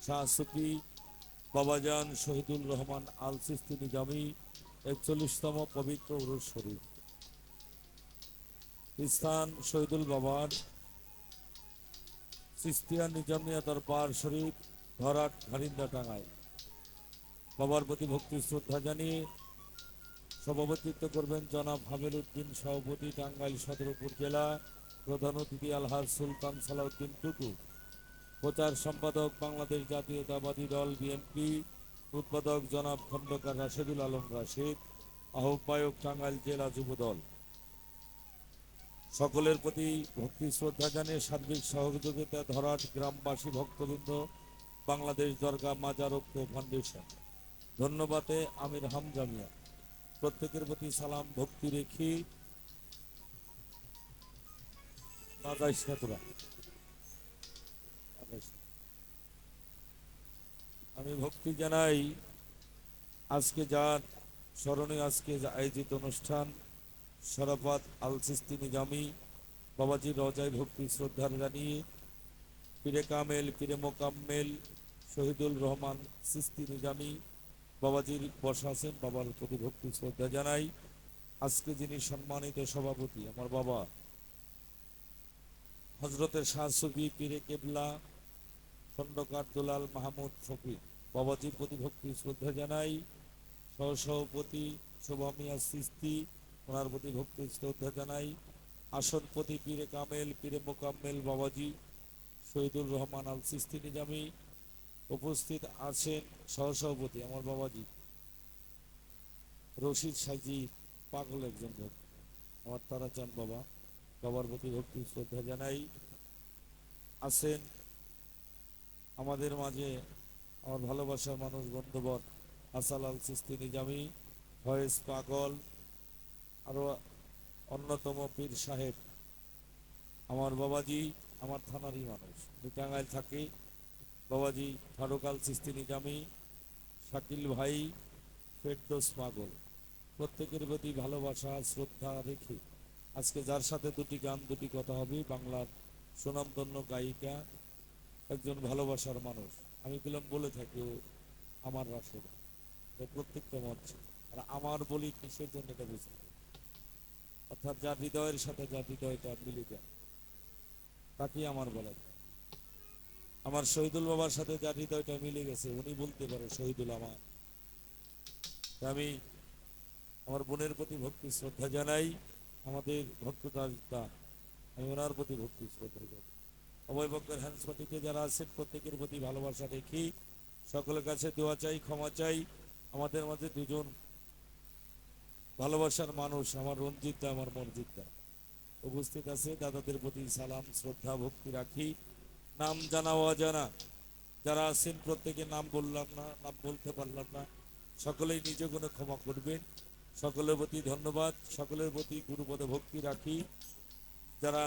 শাহ সুফি বাবাজান শহীদুল রহমান আল সিস্তি নিজামী ৪১তম পবিত্র উরুস শরীফ। স্থান শহীদুল বাবার সিস্তিয়া নিজামিয়া দরবার শরীফ, ধরাট, ঘারিন্দা, টাঙ্গাইল। বাবার প্রতি ভক্তি শ্রদ্ধা জানিয়ে সভাপতিত্ব করবেন জনাব হামেল উদ্দিন, সভাপতি, টাঙ্গাইল সদর উপজেলা। প্রধান অতিথি আলহাজ সুলতান সালাউদ্দিন টুটু। প্রচার সম্পাদক বাংলাদেশ জাতীয়তাবাদী দল বিএনপি। উদ্বোধক জনাব খন্দকার রাশেদুল আলম রাশেদ। আহ্বায়ক টাঙ্গাইল জেলা যুবদল। সকলের প্রতি ভক্তি শ্রদ্ধা জানিয়ে সার্বিক সহযোগিতা ধরাট গ্রামবাসী, ভক্তবৃন্দ, বাংলাদেশ দরগা মাজার ঐক্য ফাউন্ডেশন। ধন্যবাদে আমির হামজা মিয়া। প্রত্যেকের প্রতি সালাম ভক্তি রেখে আমি ভক্তি জানাই আজকে যার স্মরণে আজকে আয়োজিত অনুষ্ঠান শরাফত আল সিস্তি নিজামী বাবাজির রজায় ভক্তি শ্রদ্ধা জানিয়ে পীরে কামেল, পীরে মোকাম্মেল শহীদুল রহমান সিস্তি নিজামী বাবাজির বসা আছেন। বাবার প্রতি ভক্তি শ্রদ্ধা জানাই। আজকে যিনি সম্মানিত সভাপতি আমার বাবা হজরতের শাহ সুফি পীরে কেবলা খন্দকার দুলাল মাহমুদ ফকির বাবাজির প্রতি ভক্তি শ্রদ্ধা জানাই। সহসভাপতি শোভা মিয়া সিস্তি, ওনার প্রতি ভক্তি শ্রদ্ধা জানাই। আসনপতি পীরে কামেল, পীরে মোকাম্মেল বাবাজি শহীদুল রহমান আল সিস্তি নিজামী। উপস্থিত আছেন সহসভাপতি আমার বাবাজি রশিদ সাইজি, পাগল একজন ভক্ত আমার তারাচাঁদ বাবা। বাবার প্রতি ভক্তি শ্রদ্ধা জানাই। আছেন আমাদের মাঝে আমার ভালোবাসার মানুষ বন্ধুবর হাসান আল সিস্তি নিজামী, ফয়েজ পাগল, আরো অন্যতম পীর সাহেব আমার বাবাজি, আমার থানারই মানুষ, টাঙ্গাইল থাকে। বাবাজি ফারুক আল সিস্তি নিজামী, শাকিল ভাই, ফেরদৌস পাগল। প্রত্যেকের প্রতি ভালোবাসা শ্রদ্ধা রেখে আজকে যার সাথে দুটি গান দুটি কথা হবে, বাংলার সুনামধন্য গায়িকা, একজন ভালোবাসার মানুষ। আমি বললাম বলে থাকি ও আমার রাশেদ প্রত্যেকটা মঞ্চে, আর আমার বলি কিসের জন্য এটা বুঝতে, অর্থাৎ যার হৃদয়ের সাথে যার হৃদয়টা মিলে যায় তাকেই আমার বলা যায়। আমার শহীদুল বাবার সাথে যার হৃদয়টা মিলে গেছে উনি বলতে পারে শহীদুল আমার। আমি আমার বোনের প্রতি ভক্তি শ্রদ্ধা জানাই। আমাদের ভক্তদাতা, আমি ওনার প্রতি ভক্তি শ্রদ্ধা জানাই। অভয়বক্তের হ্যান্ডসপাটিতে যারা আছেন প্রত্যেকের প্রতি ভালোবাসা রেখে সকলের কাছে দোয়া চাই, ক্ষমা চাই। আমাদের মাঝে দুজন ভালোবাসার মানুষ, আমার রঞ্জিতদা, আমার মরজিতদা উপস্থিত আছে। দাদাদের প্রতি সালাম শ্রদ্ধা ভক্তি রাখি। নাম জানা অজানা যারা আছেন প্রত্যেকের নাম বললাম না, নাম বলতে পারলাম না, সকলেই নিজ গুণে ক্ষমা করবেন। সকলের প্রতি ধন্যবাদ, সকলের প্রতি গুরুপদে ভক্তি রাখি। যারা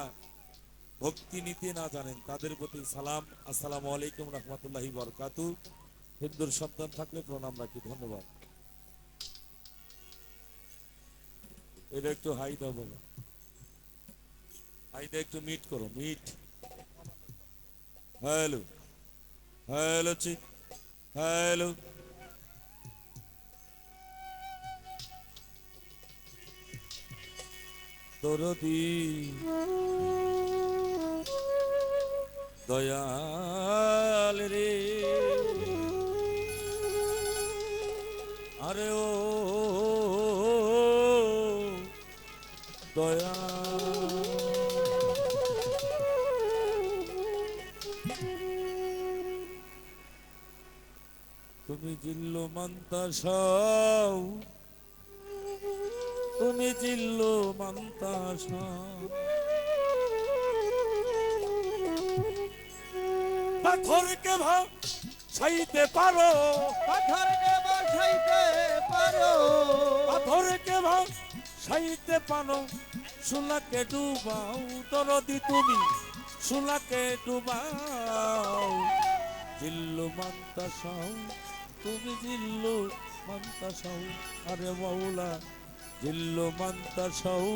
ভক্তি নিতে না জানেন তাদের প্রতি সালাম, আসসালামু আলাইকুম রহমতুল্লাহি বরকাতু। হিন্দুর সন্তান থাকলে প্রণাম রাখি, ধন্যবাদ। এটা একটু হাই দাও বাবা, হাইটা একটু মিট করো, মিট। হ্যালো হ্যালো চিক, হ্যালো। দরদি দয়াল রে, আরে ও দয়া, তুমি জিল্লো মান্তাসাও, তুমি জিল্লো মান্তাসাও। পাথরকে ভাসাইতে পারো, পাথরকে ভাসাইতে পারো, পাথরকে ভাসাইতে পারো, সুলাকে ডুবাও দরদি তুমি, সুলাকে ডুবাও। জিল্লু মান্তাসাও, তুমি জিল্লু মান্তাসাও, আরে মাওলা জিল্লু মান্তাসাও,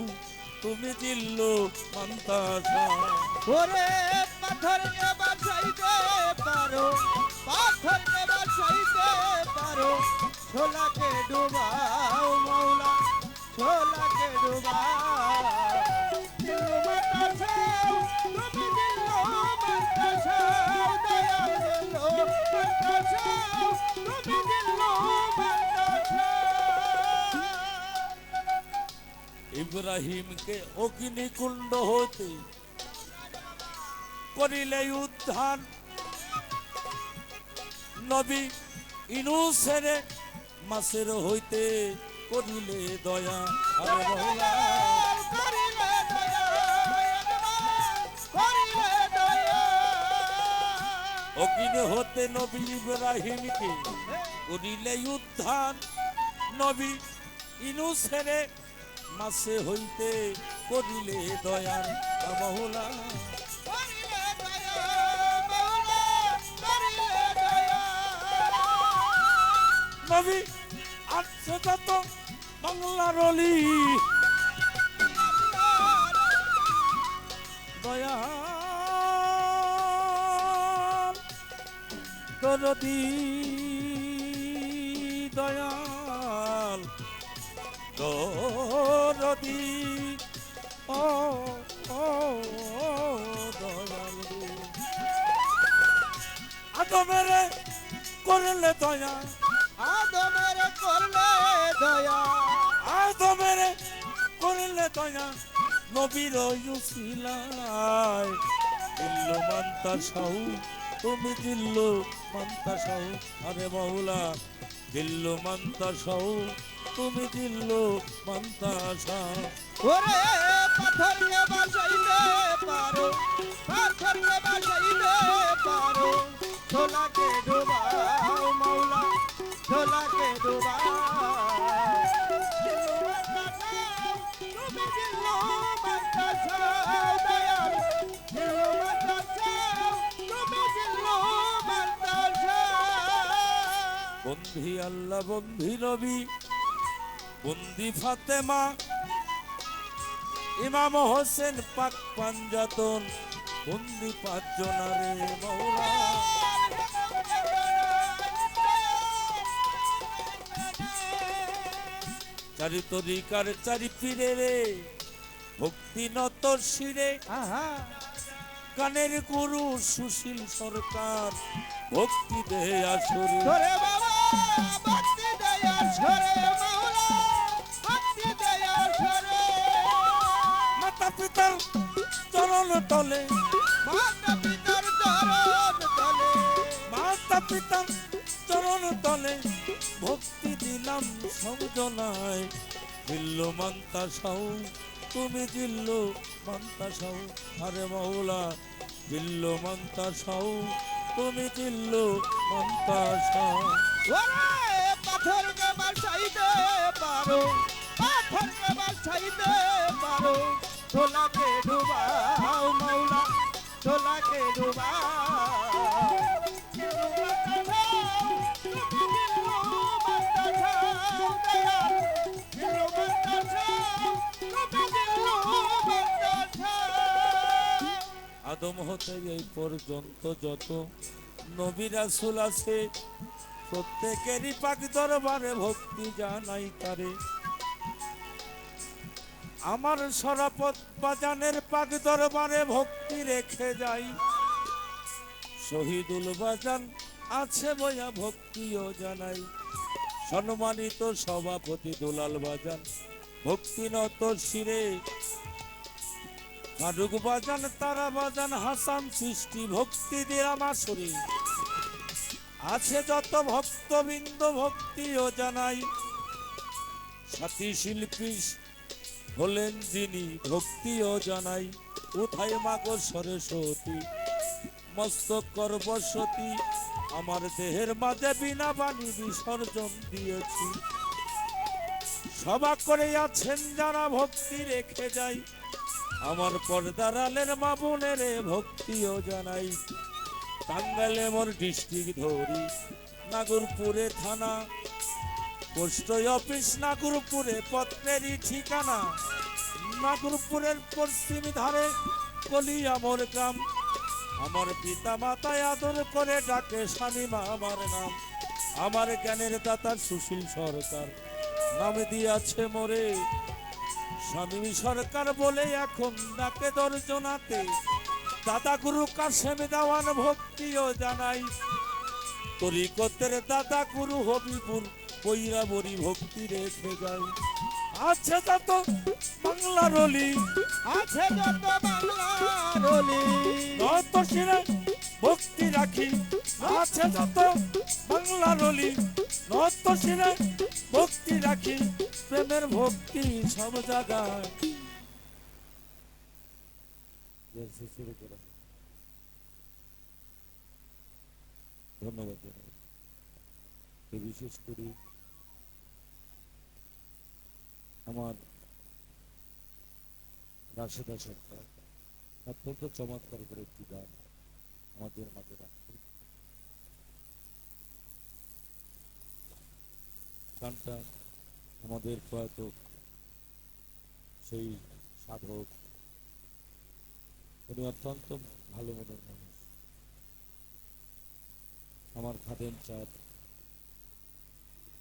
তুমি জিল্লু মান্তাসাও। ওরে পাথরকে ভাসাইতে পারো, ইব্রাহিমকে অগ্নিকুণ্ড হতে করিলে উদ্ধার, নবী ইনুসের মাসের হইতে করিলে দয়া। আরে মহলা করিলে দয়া, করিলে দয়া। অগ্নি হতে নবী ইব্রাহিমকে করিলে উদ্ধার, নবী ইনুসের মাসে হইতে করিলে দয়া। মহলা করিলে দয়া, মওলা, করিলে দয়া। নবী আছে যত বাংলার অলি দয়া দরদি দয়াল দরদি ও ও দয়াল আদমের করলে দয়া, আদমের করলে দয়া, আদমের করলে দয়া, নবীর ইউসিলায় দিল্লু মান্তা সাহু, তুমি দিল্লু মান্তা সাহু। আরে মৌলা দিল্লু মান্তা সাহু, তুমি দিল্লু মান্তা সাহু। ওরে পাথরকে বাঁচাইতে পারো, পাথরকে বাঁচাইতে পারো, ছোলাকে ডুবাও মওলা, ছোলাকে ডুবাও। তুমি দিল্লু বাঁচাও দয়াল, দিল্লু বাঁচাও, তুমি দিল্লু বাঁচাও। বন্ধি আল্লাহ বন্ধি নবী বন্দি ফাতেমা, ইমাম হোসেন পাক পাঞ্জাতন, বন্দি পাঁচজনারে মৌলা। চারি তরিকার চারি পীরে রে ভক্তি নত শিরে, আহা গানের গুরু সুশীল সরকার ভক্তি দে আসরে। ধরে বাবা ভক্তি দয়া ঝরে মওলা, ভক্তি দয়া ঝরে। মাতা পিতার চরণ তলে, মাতা পিতার চরণ তলে, মাতা পিতার চরণ তলে ভক্তি দিলাম সংজনায়। দিল্লু মান্তা সাহু, তুমি দিল্লু মান্তা সাহু। আরে মৌলা দিল্লু মান্তা সাহু, তুমি দিল্লু মান্তা সাহু। ওরে পাথরকে বাঁচাইতে পারো, পাথরকে বাঁচাইতে পারো, ছোলাকে ডুবাও মওলা, ছোলাকে ডুবাও। আদম হতে এই পর্যন্ত যত নবী রাসূল আছে, প্রত্যেকেরই পাক দরবারে ভক্তি জানাই তারে। আমার সরাপত বাজানের পাক দরবারে ভক্তি রেখে যাই। শহীদুল বাজান আছে বয়া ভক্তিও জানাই। সম্মানিত সভাপতি দুলাল বাজান ভক্তি নত শিরে, ফারুক বাজান তারা বাজান হাসান সৃষ্টি ভক্তি দিলাম আসরে। আছে যত ভক্তবৃন্দ ভক্তিও জানাই। সাথী শিল্পী হলেন যিনি ভক্তিও জানাই। উঠাই মাগো সরস্বতী মস্তক কর বসতি, আমার দেহের মাঝে বিনা বাণী বিসর্জন দিয়েছি। সভা করে আছেন যারা ভক্তি রেখে যাই। আমার পর্দার আলের মা বোনের ভক্তিও জানাই। টাঙ্গাইলে মোর ডিস্ট্রিক্ট ধরি, নাগরপুরে থানা, পোস্ট অফিস নাগরপুরে, পত্রেরই ঠিকানা নাগরপুরের পশ্চিম ধারে কলিয়া মোর গ্রাম। আমার পিতা মাতায় আদর করে ডাকে শামিমা আমার নাম। আমার জ্ঞানের দাতা সুশীল সরকার নামে দিয়াছে মোরে স্বামী সরকার বলে এখন ডাকে দর্জনাতে। দাদা গুরু কাশেম দেওয়ান ভক্তিও জানাই। তরিকতের দাদা গুরু হবিপুর বৈরাবরী ভক্তি রেখে যাই। আছে তত বাংলার অলি, আছে যত বাংলার অলি নত শিরে ভক্তি রাখি, আছে যত বাংলার অলি, নত শিরে ভক্তি রাখি, প্রেমের ভক্তি সব জায়গায়। ধন্যবাদ জানাই। বিশেষ করে আমার রাশেদা সরকার অত্যন্ত চমৎকার করে একটি গান আমাদের মাঝে রাখতে। গানটা আমাদের প্রয়াত সেই সাধক, উনি অত্যন্ত ভালো মনের মানুষ, আমার খাদেম চাঁদ,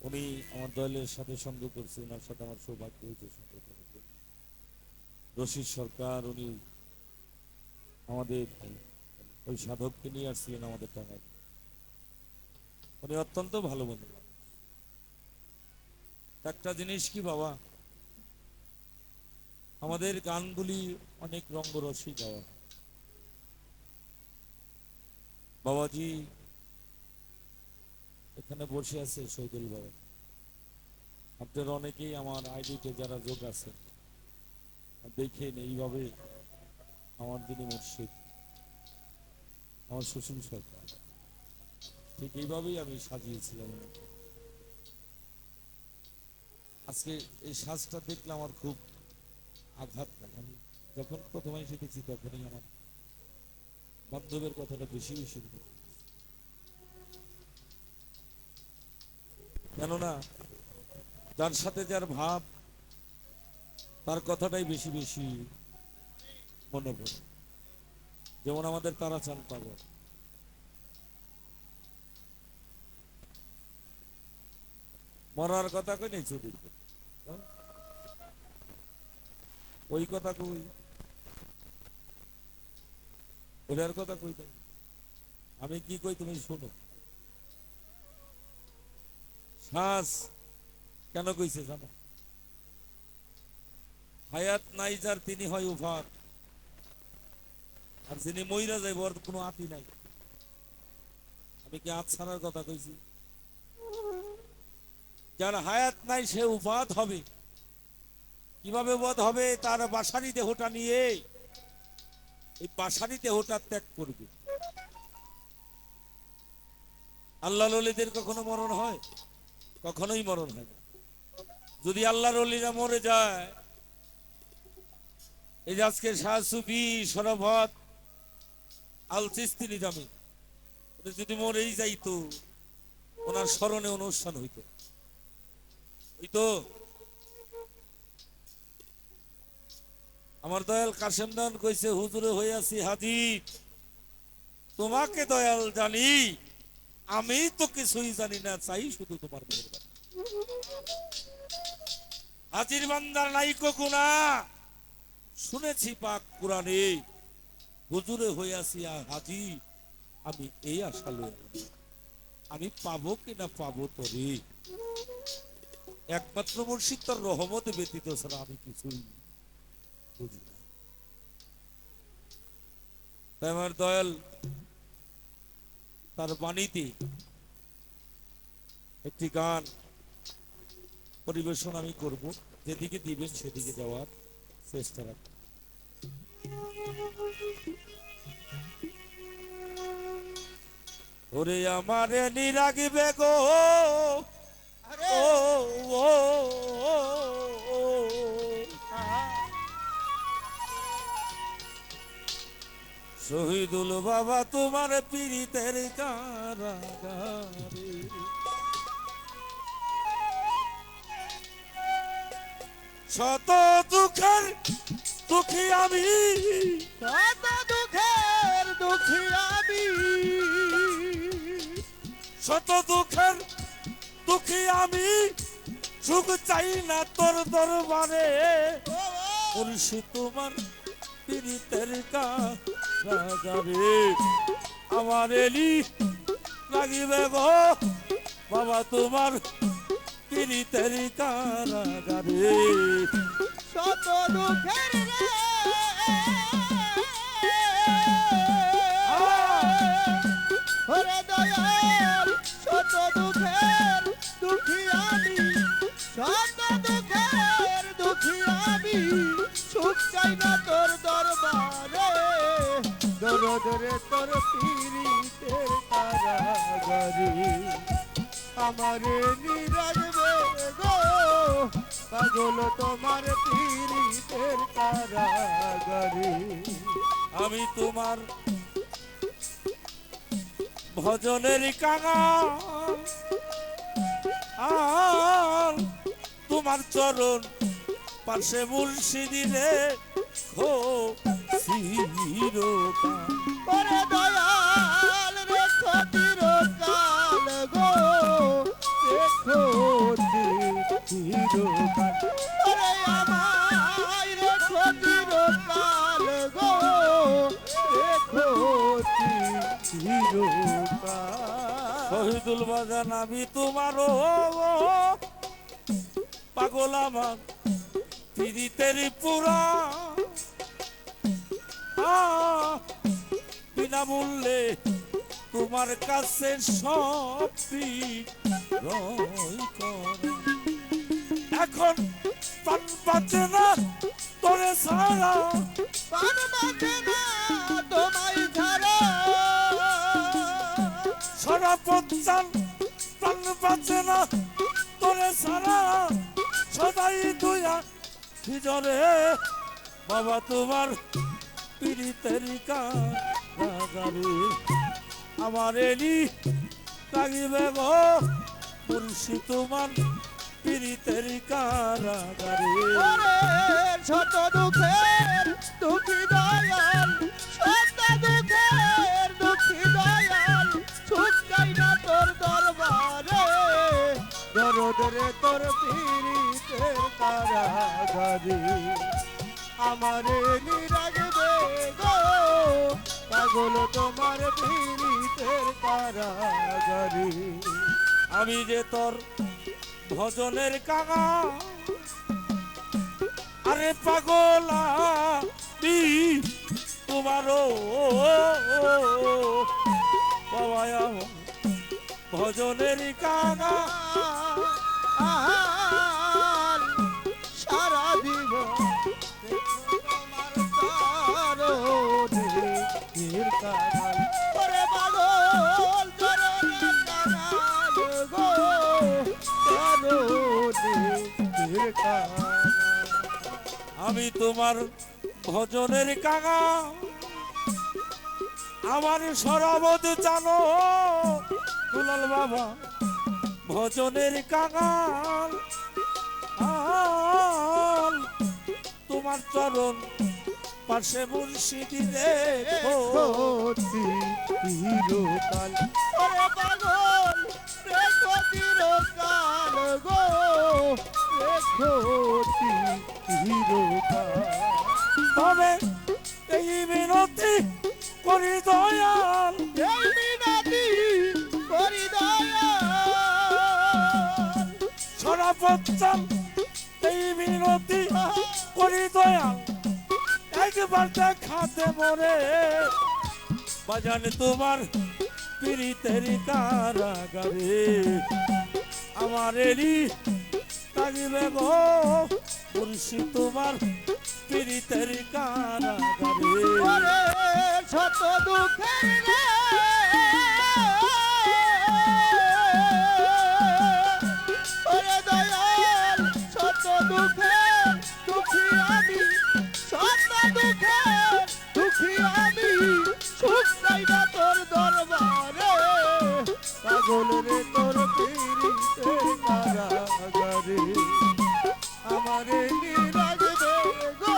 উনি আমার দলের সাথে সঙ্গ করছে, ওনার সাথে আমার সৌভাগ্য হয়েছে সঙ্গ করতে। রশিদ সরকার, উনি আমাদের ওই সাধককে নিয়ে আসছিলেন আমাদের টাঙ্গাইল, উনি অত্যন্ত ভালো বন্ধু। একটা জিনিস কি বাবা, আমাদের গানগুলি অনেক রঙ্গরসী গাওয়া। বাবাজি এখানে বসে আছে শহীদুল বাবা, আপনারা অনেকেই আমার আইডিতে যারা যোগ আছে দেখেন, এইভাবে আমার যিনি মুর্শিদ আমার শ্বশুর সরকার, ঠিক এইভাবেই আমি সাজিয়েছিলাম। আজকে এই সাজটা দেখলে আমার খুব আঘাত লাগে। আমি যখন প্রথমে শিখেছি তখনই আমার বান্ধবের কথাটা বেশি বেশি মনে পড়ে। কেননা যার সাথে যার ভাব, তার কথাটাই বেশি বেশি মনে পড়ে। যেমন আমাদের তারাচাঁদ পাগল, মরার কথা কই নাই চুরির কথা, ওই কথা কই, ওটার কথা কই নাই। আমি কি কই তুমি শোনো। শ্বাস কেন কইছে জানো? হায়াত নাই যার তিনি হয় উফাত, আর যিনি মইরা যাইব ওর কোনো আতি নাই। আমি কি আত ছাড়ার কথা কইছি? যার হায়াত নাই সে উফাত হবে। কিভাবে বধ হবে? তার বাসারি দেহটা নিয়ে এই বাসারি দেহটা ত্যাগ করবে। আল্লাহ ওলিদের কখনো মরণ হয়? কখনোই মরণ হয় না। যদি আল্লাহর ওলিরা মরে যায়, এই যে আজকে শাহ সুফি শরাফত আল চিশতি নিজামী যদি মরেই যাইতো, ওনার স্মরণে অনুষ্ঠান হইতো, হইতো। আমার দয়াল কাশেম দান কইছে, হুজুরে হইয়াছি হাজির, তোমাকে দয়াল জানি, আমি তো কিছুই জানি না, চাই শুধু তোমার মেহেরবানি। হাজির বান্দার নাইকো গুনাহ, শুনেছি পাক কোরআনে, হুজুরে হইয়াছি হাজির, আমি এই আশা লই, আমি পাবো কিনা পাবো তরে, একমাত্র মুর্শিদ তার রহমত ব্যতীত ছাড়া আমি কিছুই বুঝি না। তাই আমার দয়াল তার বাণীতে একটি গান পরিবেশন আমি করব, যেদিকে দিবেন সেদিকে যাওয়ার চেষ্টা রাখব। ওরে আমারে নিরাগিবে গো, আরে ও ও ও, ও, শহীদুল বাবা তোমার পীড়িতের কারাগারে, শত দুঃখের দুঃখী আমি, কত দুঃখের দুঃখী আমি, শত দুঃখের দুঃখী আমি, সুখ চাই না তোর দরবারে, ও মুর্শিদ তোমার পীড়িতের কারাগারে, আমার এলি লাগিবে গো বাবা তোমার পীড়িতের কারাগারে, শত দুঃখের রে ওরে দয়াল শত দুঃখের দুঃখী আমি শত দুঃখের দুঃখী আমি সুখ চাই না তোর দরবারে দরদরে তোর পীড়িতের কারাগারে আমারে নিরাগবে গো পাগল তোমার পীড়িতের কারাগারে আমি তোমার ভজনের কাঙাল আর তোমার চরণ পাশে মুর্শিদি রে খো চিরকাল। ওরে দয়াল রেখো চিরকাল গো রেখো চিরকাল ওরে আমায় রেখো চিরকাল গো রেখো চিরকাল শহীদুল বাজান আমি তোমারও পাগল আমার পীড়িতের পুরা বিনামূল্যে তোমার কাছে সব বিক্রয় করা। এখন প্রাণ বাঁচে না তোরে ছাড়া পান বাজে না তোমায় ছাড়া সারা পঞ্চান প্রাণ বাঁচে না তোরে ছাড়া সদাই দুয়া হিজরে বাবা তোমার পীড়িতের কারাগারে আমার এলি লাগিবে গো মুর্শি তোমার পীড়িতের কারাগারে। ওরে শত দুঃখের দুঃখী দয়াল শত দুঃখের দুঃখী দয়াল সুখ চাই না তোর দরবারে দরদরে তোর পীড়িতের কারাগারে আমারে নিরাগবে গো পাগল তোমার পীড়িতের কারাগারে আমি যে তোর ভজনের কাঙা আরে পাগলা তোমারও বাবা আমার ভজনের কাঙা আর সারা দিব তোমার চরণের কাঙাল ওরে পাগল চরণের কাঙাল গো চরণের কাঙাল আমি তোমার ভজনের কাঙা আমার সরবত জানো দুলাল বাবা ভজনের কাঙাল আল তোমার চরণ পাশে মুর্শিদি রে চিরকাল ওরে পাগল রেখো চিরকাল গো রেখো চিরকাল তবে এই মিনতি করি দয়াল এই মিনতি করি দয়াল সরাপচ্ছাল এই মিনতি করি দয়াল একবার দেখাতে মরে বাজান তোমার পীড়িতের কারাগারে আমার এলি লাগিবে গো মুর্শি তোমার পীড়িতের কারাগারে ওরে শত দুঃখের রে ওরে দয়াল শত দুঃখের দুঃখী আমি শত দুঃখের দুঃখী আমি সুখ চাই না তোর দরবারে পাগল রে তোর পীড়িতের কারাগারে আমারে নিরাগবে গো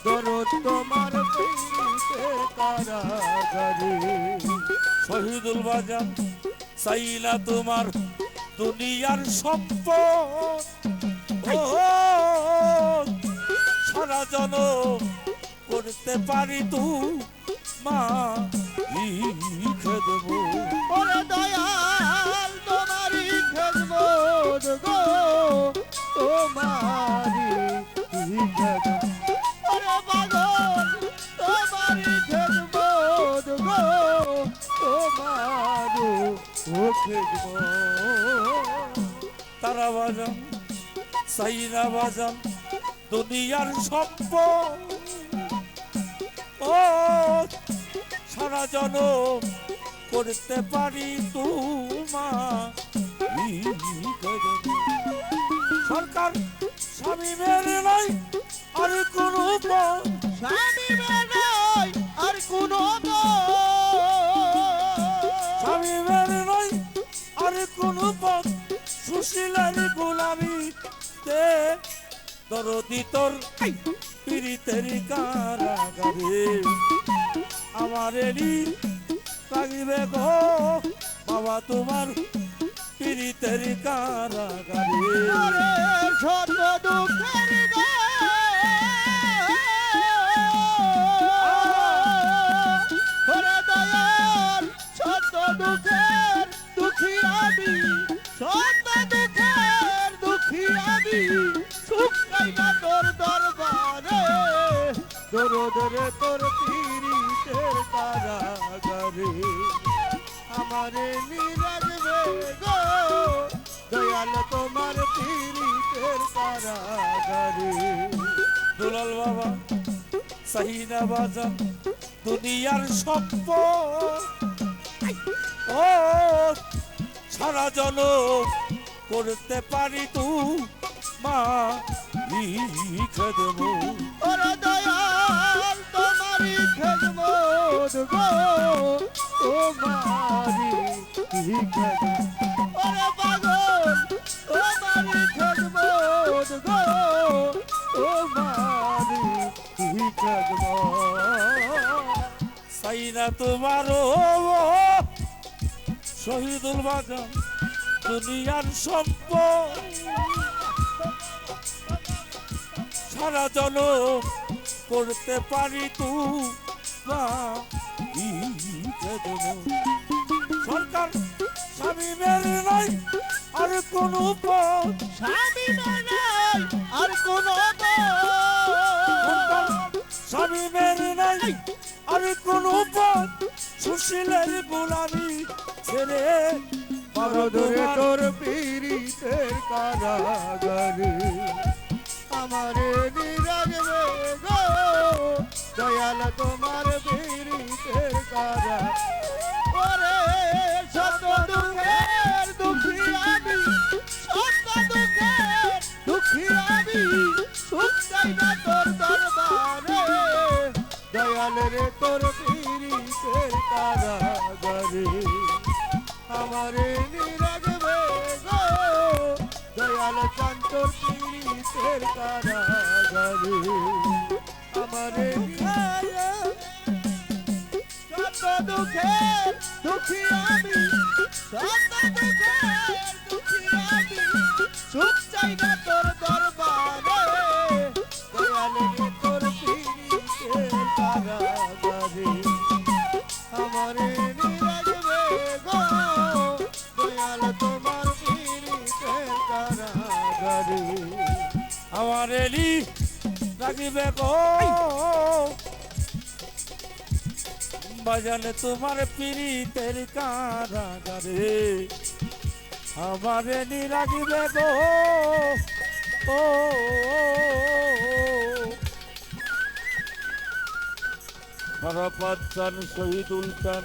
দরদ তোমার পীড়িতের কারাগারে শহীদুল বাজান চাইলা তোমার দুনিয়ার সম্পদ ও সারা জন করতে পারি তু মা লিখে দেবো ওরে দয়াল তোমারই খেদমত গো তোমারই ও খেদমত তারা বাজান সাইরা বাজান দুনিয়ার সম্পদ ও সারা জনম করতে পারি তোমার সরকার স্বামী মেরে নাই আর কোনো পথ স্বামী নাই আর কোনো স্বামী মেরে নাই আর কোনো পথ সুশীলের গোলামি তে দরদি তোর পীড়িতের কারাগারে আমার এলি লাগিবে গো বাবা তোমার পীড়িতের কারাগারে শত দুঃখের ওরে দয়াল শত দুঃখের দুঃখী আমি শত দুঃখের দুঃখী আমি সুখ পাই না তোর দরবারে দরদরে তোর পীড়িতের কারাগারে আমারে নিরাগবে গো দয়াল তোমার পীড়িতের কারাগারে দুলাল বাবা সাহিনা বাজান দুনিয়ার সম্পদ ও সারা জনম করতে পারি তু মা খেদম ওরে দয়াল তোমারই খেদমত গো তোমারই খেদমত ওরে পাগল তোমারই খেদমত গো তোমারই খেদমত সাইনা তোমারও শহীদুল বাজান দুনিয়ার সম্পদ সারা জনম করতে পারি তু সরকার স্বামী মেরে নাই আর কোনো পথ স্বামী নাই আর কোনো সরকার স্বামী মেরে নাই আর কোনো পথ সুশীলের গোলামি ছেড়ে ধরে তোর পীড়িতের কারাগারে আমারে নিরাগবে গো দয়াল তোমার পীড়িতের কারা ওরে শত দুঃখের দুঃখী আমি শত দুঃখের দুঃখী আমি সুখ চাই না তোর দরবারে দয়াল রে তোর পীড়িতের কারাগারে আমারে নিরাগবে গো দয়াল চান্তর পীড়িতের কারাগারে আমারে শত দুঃখের দুঃখী আমি শত দুঃখের দুঃখী আমি সুখ চাই না তোর দরবারে দয়াল রে তোর পীড়িতের কারাগারে আমারে নিরাগবে গো দয়াল তোমার পীড়িতের কারাগারে আমার এলি রাখিবে গো বাজানে তোমার পীড়িতের কারাগারে আমার এলি রাখিবে গো ও হরপচ্ছন শহীদুল চান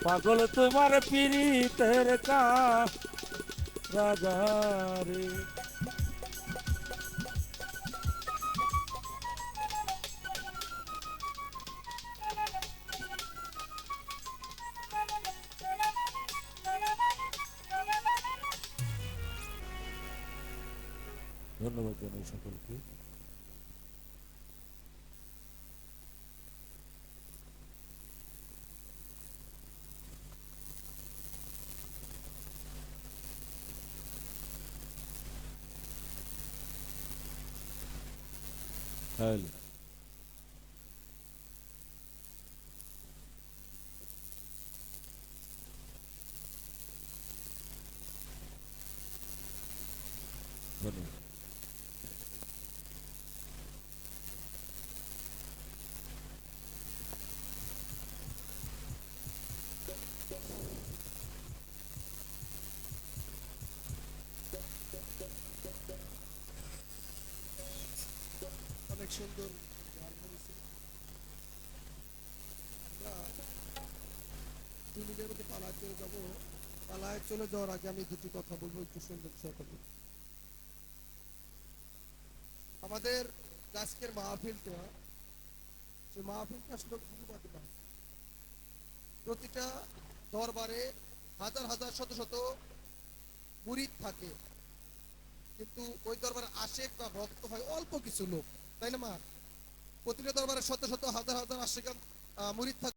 পাগল তোমার পীড়িতের কারাগারে ধন্যবাদ জানাই সকলকে। হ্যালো ধন্যবাদ। অনেক সুন্দর গান হয়েছে। আমরা 2 মিনিটের মধ্যে পালায় চলে যাবো। পালায় চলে যাওয়ার আগে আমি দুটি কথা বলবো, একটু সুন্দর সাথে। আমাদের আজকের মাহফিলটা, সে মাহফিলটা আসলে গুরুবাদী না। প্রতিটা দরবারে হাজার হাজার শত শত মুরিদ থাকে, কিন্তু ওই দরবারে আশেক বা ভক্ত হয় অল্প কিছু লোক, তাই না মা? প্রতিটা দরবারে শত শত হাজার হাজার আশেক মুরিদ থাকে।